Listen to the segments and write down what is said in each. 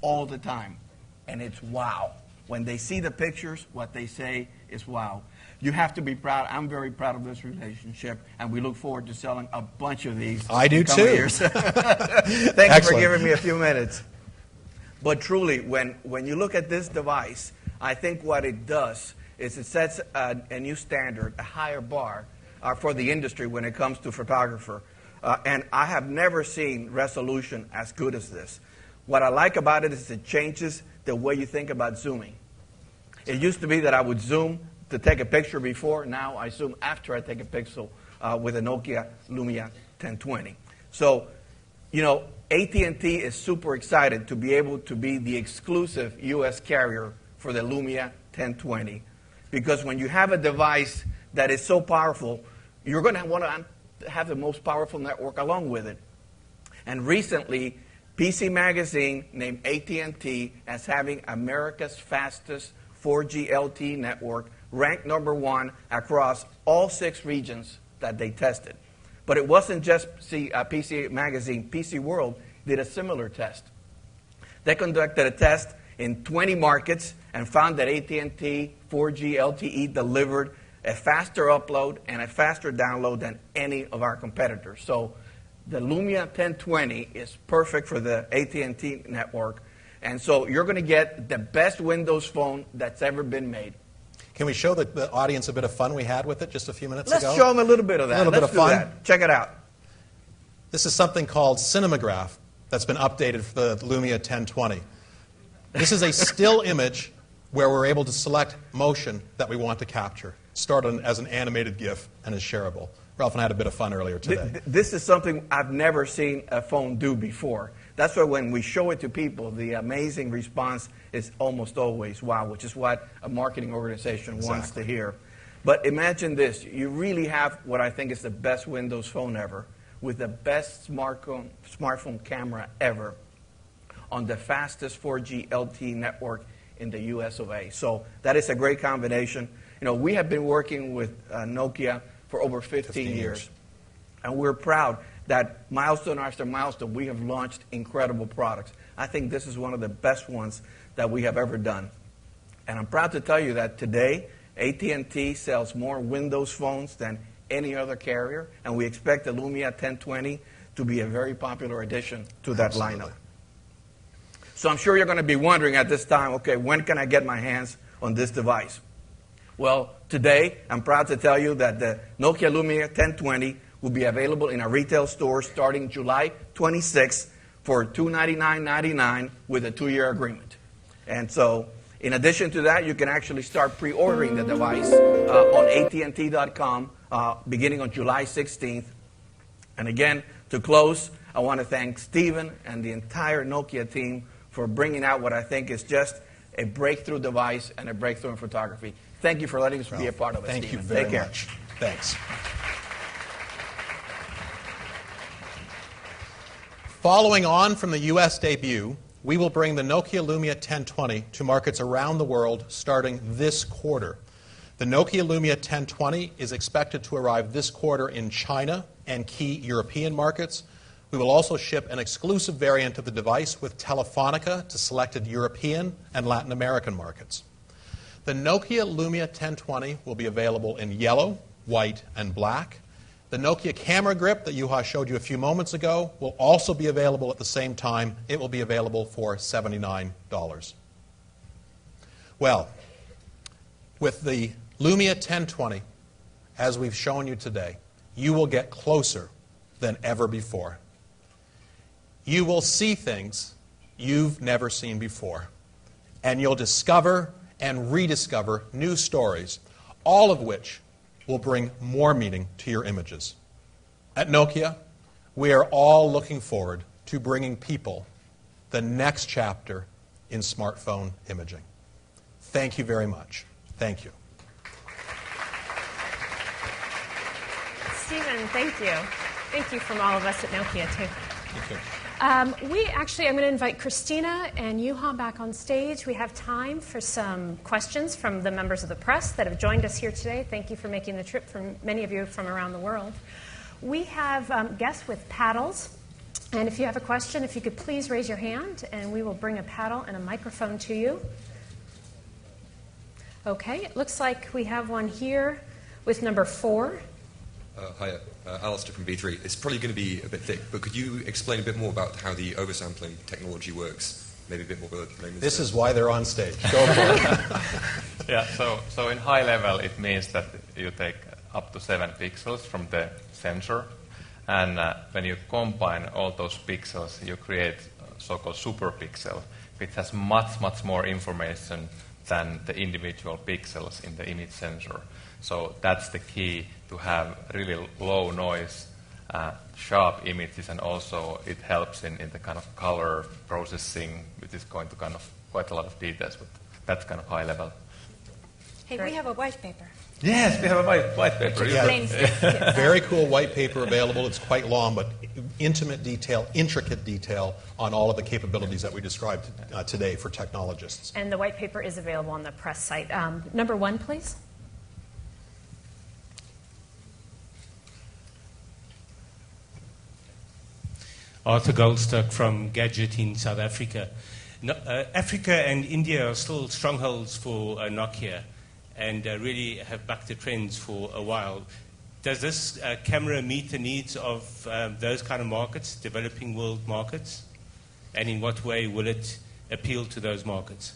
all the time. And it's wow. When they see the pictures, what they say is wow. You have to be proud. I'm very proud of this relationship, and we look forward to selling a bunch of these. I do too. Years. Thank you for giving me a few minutes. But truly, when you look at this device, I think what it does is it sets a new standard, a higher bar for the industry when it comes to photographer. And I have never seen resolution as good as this. What I like about it is it changes the way you think about zooming. It used to be that I would zoom to take a picture before. Now I zoom after I take a pixel with a NOKIA Lumia 1020. So, you know, AT&T is super excited to be able to be the exclusive U.S. carrier for the Lumia 1020. Because when you have a device that is so powerful, you're going to want to have the most powerful network along with it. And recently, PC Magazine named AT&T as having America's fastest 4G LTE network, ranked #1 across all 6 regions that they tested. But it wasn't just PC Magazine. PC World did a similar test. They conducted a test in 20 markets and found that AT&T 4G LTE delivered a faster upload and a faster download than any of our competitors. So the Lumia 1020 is perfect for the AT&T network. And so you're going to get the best Windows phone that's ever been made. Can we show the audience a bit of fun we had with it just a few minutes ago? Let's show them a little bit of that. A little bit of fun. That. Check it out. This is something called Cinematograph that's been updated for the Lumia 1020. This is a still image where we're able to select motion that we want to capture. Start as an animated GIF and is shareable. Ralph and I had a bit of fun earlier today. This is something I've never seen a phone do before. That's why when we show it to people, the amazing response is almost always wow, which is what a marketing organization wants to hear. But imagine this. You really have what I think is the best Windows phone ever, with the best smartphone camera ever, on the fastest 4G LTE network in the US of A. So that is a great combination. You know, we have been working with Nokia for over 15 years. And we're proud that milestone after milestone, we have launched incredible products. I think this is one of the best ones that we have ever done. And I'm proud to tell you that today, AT&T sells more Windows phones than any other carrier, and we expect the Lumia 1020 to be a very popular addition to that lineup. So I'm sure you're going to be wondering at this time, okay, when can I get my hands on this device? Well, today, I'm proud to tell you that the NOKIA Lumia 1020 will be available in our retail stores starting July 26th for $299.99 with a 2-year agreement. And so, in addition to that, you can actually start pre-ordering the device on AT&T.com beginning on July 16th. And again, to close, I want to thank Stephen and the entire Nokia team for bringing out what I think is just a breakthrough device and a breakthrough in photography. Thank you for letting us be a part of it, Thank Stephen. you very Take care. much. Thanks. Following on from the U.S. debut, we will bring the Nokia Lumia 1020 to markets around the world starting this quarter. The Nokia Lumia 1020 is expected to arrive this quarter in China and key European markets. We will also ship an exclusive variant of the device with Telefonica to selected European and Latin American markets. The Nokia Lumia 1020 will be available in yellow, white, and black. The Nokia camera grip that Juha showed you a few moments ago will also be available at the same time. It will be available for $79. Well, with the Lumia 1020, as we've shown you today, you will get closer than ever before. You will see things you've never seen before, and you'll discover and rediscover new stories, all of which will bring more meaning to your images. At Nokia, we are all looking forward to bringing people the next chapter in smartphone imaging. Thank you very much. Thank you. Stephen, thank you. Thank you from all of us at Nokia, too. Thank you. I'm going to invite Christina and Juha back on stage. We have time for some questions from the members of the press that have joined us here today. Thank you for making the trip, from many of you from around the world. We have guests with paddles And if you have a question, if you could please raise your hand, and we will bring a paddle and a microphone to you. Okay, it looks like we have one here with number 4. Hi, Alistair from B3. It's probably going to be a bit thick, but could you explain a bit more about how the oversampling technology works? Maybe a bit more about the This is why they're on stage. Go for it. Yeah, so in high level, it means that you take up to 7 pixels from the sensor, and when you combine all those pixels, you create so-called superpixel, which has much, much more information than the individual pixels in the image sensor. So that's the key, to have really low noise, sharp images, and also it helps in the kind of color processing, which is going to kind of quite a lot of details, but that's kind of high level. Hey, we have a white paper. Yes, we have a white paper. Yeah. Very cool white paper available. It's quite long, but intimate detail, intricate detail on all of the capabilities that we described today for technologists. And the white paper is available on the press site. Number 1, please. Arthur Goldstock from Gadget in South Africa. Africa and India are still strongholds for Nokia and really have bucked the trends for a while. Does this camera meet the needs of those kind of markets, developing world markets? And in what way will it appeal to those markets?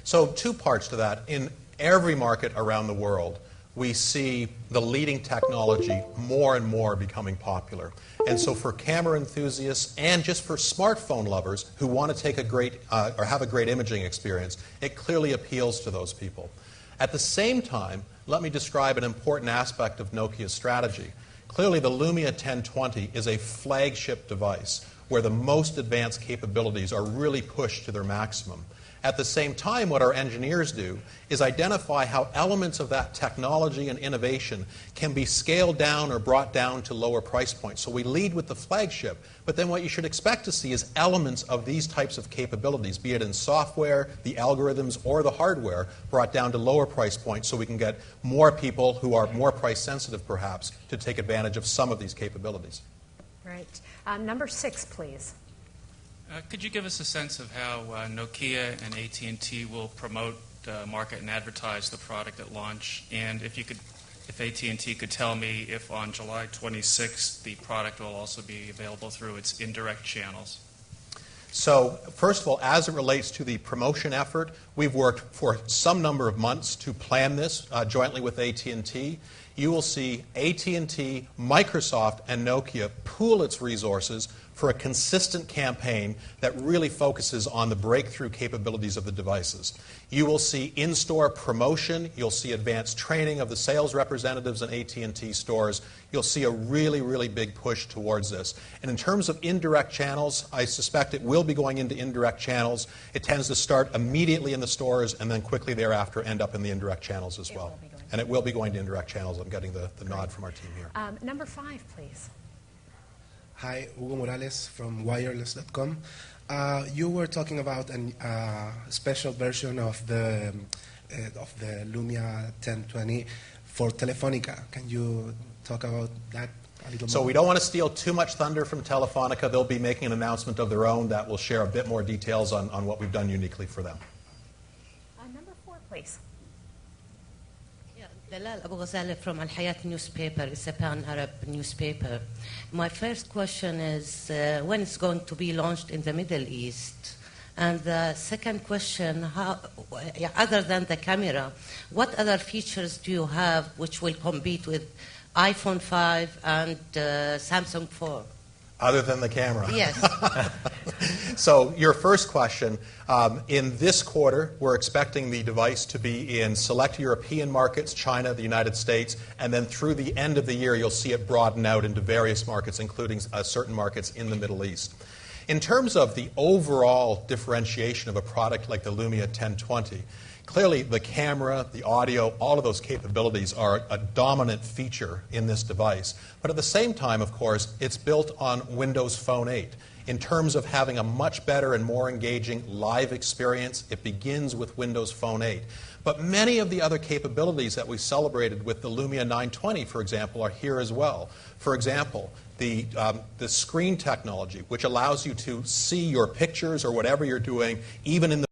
So 2 parts to that. In every market around the world, we see the leading technology more and more becoming popular. And so for camera enthusiasts and just for smartphone lovers who want to take a great or have a great imaging experience, it clearly appeals to those people. At the same time, let me describe an important aspect of Nokia's strategy. Clearly, the Lumia 1020 is a flagship device where the most advanced capabilities are really pushed to their maximum. At the same time, what our engineers do is identify how elements of that technology and innovation can be scaled down or brought down to lower price points. So we lead with the flagship, but then what you should expect to see is elements of these types of capabilities, be it in software, the algorithms, or the hardware, brought down to lower price points so we can get more people who are more price sensitive, perhaps, to take advantage of some of these capabilities. Right. Number 6, please. Could you give us a sense of how Nokia and AT&T will promote, market, and advertise the product at launch? And if AT&T could tell me if on July 26th the product will also be available through its indirect channels. So, first of all, as it relates to the promotion effort, we've worked for some number of months to plan this jointly with AT&T. You will see AT&T, Microsoft, and Nokia pool its resources for a consistent campaign that really focuses on the breakthrough capabilities of the devices. You will see in-store promotion. You'll see advanced training of the sales representatives in AT&T stores. You'll see a really, really big push towards this. And in terms of indirect channels, I suspect it will be going into indirect channels. It tends to start immediately in the stores and then quickly thereafter end up in the indirect channels as well. And it will be going to indirect channels. I'm getting the nod from our team here. Number 5, please. Hi, Hugo Morales from wireless.com. You were talking about a special version of the Lumia 1020 for Telefonica. Can you talk about that a little more? So we don't want to steal too much thunder from Telefonica. They'll be making an announcement of their own that will share a bit more details on what we've done uniquely for them. Number 4, please. Dalal Abu Ghazali from Al Hayat newspaper. It's a pan-Arab newspaper. My first question is when it's going to be launched in the Middle East? And the second question, other than the camera, what other features do you have which will compete with iPhone 5 and Samsung 4? Other than the camera. Yes. So your first question, in this quarter, we're expecting the device to be in select European markets, China, the United States, and then through the end of the year, you'll see it broaden out into various markets, including certain markets in the Middle East. In terms of the overall differentiation of a product like the Lumia 1020, clearly the camera, the audio, all of those capabilities are a dominant feature in this device. But at the same time, of course, it's built on Windows Phone 8. In terms of having a much better and more engaging live experience, it begins with Windows Phone 8. But many of the other capabilities that we celebrated with the Lumia 920, for example, are here as well. For example, the screen technology, which allows you to see your pictures or whatever you're doing, even in the